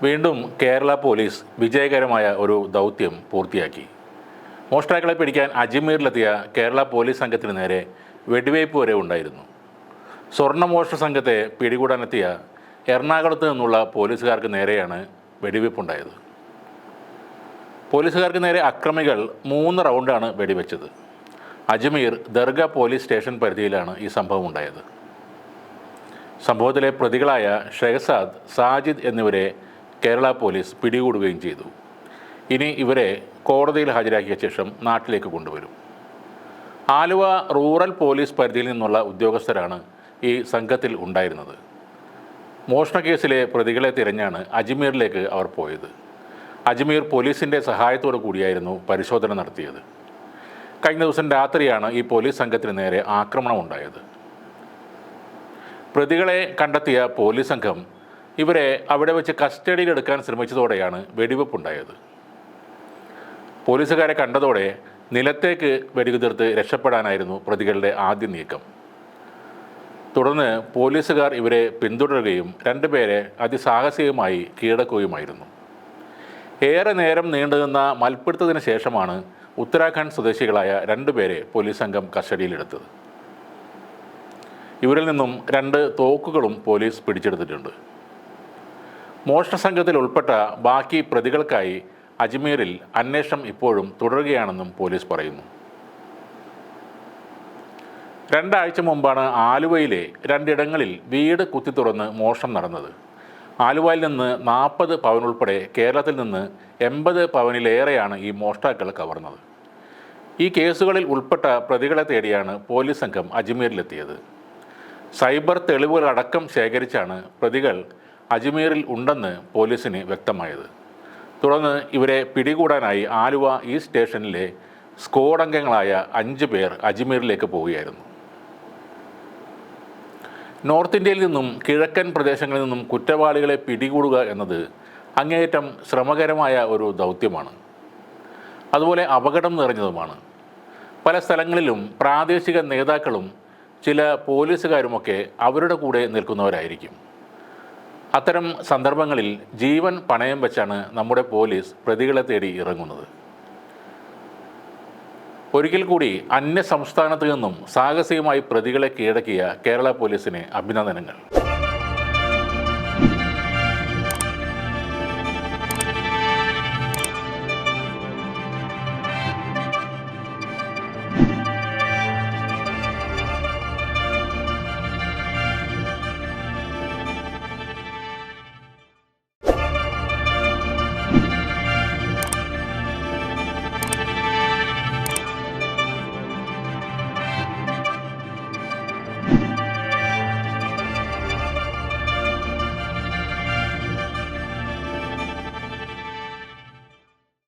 വീണ്ടും കേരള പോലീസ് വിജയകരമായ ഒരു ദൗത്യം പൂർത്തിയാക്കി. മോഷ്ടാക്കളെ പിടിക്കാൻ അജ്മീറിലെത്തിയ കേരള പോലീസ് സംഘത്തിന് നേരെ വെടിവയ്പ് വരെ ഉണ്ടായിരുന്നു. സ്വർണ്ണമോഷണ സംഘത്തെ പിടികൂടാനെത്തിയ എറണാകുളത്ത് നിന്നുള്ള പോലീസുകാർക്ക് നേരെയാണ് വെടിവയ്പുണ്ടായത്. പോലീസുകാർക്ക് നേരെ അക്രമികൾ 3 റൗണ്ടാണ് വെടിവെച്ചത്. അജ്മീർ ദർഗ പോലീസ് സ്റ്റേഷൻ പരിധിയിലാണ് ഈ സംഭവം ഉണ്ടായത്. സംഭവത്തിലെ പ്രതികളായ ഷെഹസാദ്, സാജിദ് എന്നിവരെ കേരള പോലീസ് പിടികൂടുകയും ചെയ്തു. ഇനി ഇവരെ കോടതിയിൽ ഹാജരാക്കിയ ശേഷം നാട്ടിലേക്ക് കൊണ്ടുവരും. ആലുവ റൂറൽ പോലീസ് പരിധിയിൽ നിന്നുള്ള ഉദ്യോഗസ്ഥരാണ് ഈ സംഘത്തിൽ ഉണ്ടായിരുന്നത്. മോഷണ കേസിലെ പ്രതികളെ തിരഞ്ഞാണ് അജ്മീറിലേക്ക് അവർ പോയത്. അജ്മീർ പോലീസിൻ്റെ സഹായത്തോടു കൂടിയായിരുന്നു പരിശോധന നടത്തിയത്. കഴിഞ്ഞ ദിവസം രാത്രിയാണ് ഈ പോലീസ് സംഘത്തിന് നേരെ ആക്രമണം ഉണ്ടായത്. പ്രതികളെ കണ്ടെത്തിയ പോലീസ് സംഘം ഇവരെ അവിടെ വെച്ച് കസ്റ്റഡിയിലെടുക്കാൻ ശ്രമിച്ചതോടെയാണ് വെടിവെപ്പുണ്ടായത്. പോലീസുകാരെ കണ്ടതോടെ നിലത്തേക്ക് വെടിയുതിർത്ത് രക്ഷപ്പെടാനായിരുന്നു പ്രതികളുടെ ആദ്യ നീക്കം. തുടർന്ന് പോലീസുകാർ ഇവരെ പിന്തുടരുകയും 2 പേരെ അതിസാഹസികമായി കീഴടക്കുകയുമായിരുന്നു. ഏറെ നേരം നീണ്ടുനിന്ന മൽപ്പിടുത്തത്തിന് ശേഷമാണ് ഉത്തരാഖണ്ഡ് സ്വദേശികളായ 2 പേരെ പോലീസ് സംഘം കസ്റ്റഡിയിലെടുത്തത്. ഇവരിൽ നിന്നും 2 തോക്കുകളും പോലീസ് പിടിച്ചെടുത്തിട്ടുണ്ട്. മോഷണ സംഘത്തിൽ ഉൾപ്പെട്ട ബാക്കി പ്രതികൾക്കായി അജ്മീറിൽ അന്വേഷണം ഇപ്പോഴും തുടരുകയാണെന്നും പോലീസ് പറയുന്നു. 2 ആഴ്ച മുമ്പാണ് ആലുവയിലെ 2 ഇടങ്ങളിൽ വീട് കുത്തിത്തുറന്ന് മോഷണം നടന്നത്. ആലുവയിൽ നിന്ന് 40 പവൻ ഉൾപ്പെടെ കേരളത്തിൽ നിന്ന് 80 പവനിലേറെയാണ് ഈ മോഷ്ടാക്കൾ കവർന്നത്. ഈ കേസുകളിൽ ഉൾപ്പെട്ട പ്രതികളെ തേടിയാണ് പോലീസ് സംഘം അജ്മീറിലെത്തിയത്. സൈബർ തെളിവുകളടക്കം ശേഖരിച്ചാണ് പ്രതികൾ അജ്മീറിൽ ഉണ്ടെന്ന് പോലീസിന് വ്യക്തമായത്. തുടർന്ന് ഇവരെ പിടികൂടാനായി ആലുവ ഈസ്റ്റ് സ്റ്റേഷനിലെ സ്ക്വാഡ് അംഗങ്ങളായ 5 പേർ അജ്മീറിലേക്ക് പോവുകയായിരുന്നു. നോർത്ത് ഇന്ത്യയിൽ നിന്നും കിഴക്കൻ പ്രദേശങ്ങളിൽ നിന്നും കുറ്റവാളികളെ പിടികൂടുക എന്നത് അങ്ങേയറ്റം ശ്രമകരമായ ഒരു ദൗത്യമാണ്. അതുപോലെ അപകടം നിറഞ്ഞതുമാണ്. പല സ്ഥലങ്ങളിലും പ്രാദേശിക നേതാക്കളും ചില പോലീസുകാരുമൊക്കെ അവരുടെ കൂടെ നിൽക്കുന്നവരായിരിക്കും. അത്തരം സന്ദർഭങ്ങളിൽ ജീവൻ പണയം വെച്ചാണ് നമ്മുടെ പോലീസ് പ്രതികളെ തേടി ഇറങ്ങുന്നത്. ഒരിക്കൽ കൂടി അന്യ സംസ്ഥാനത്ത് നിന്നും സാഹസികമായി പ്രതികളെ കീഴടക്കിയ കേരള പോലീസിന് അഭിനന്ദനങ്ങൾ.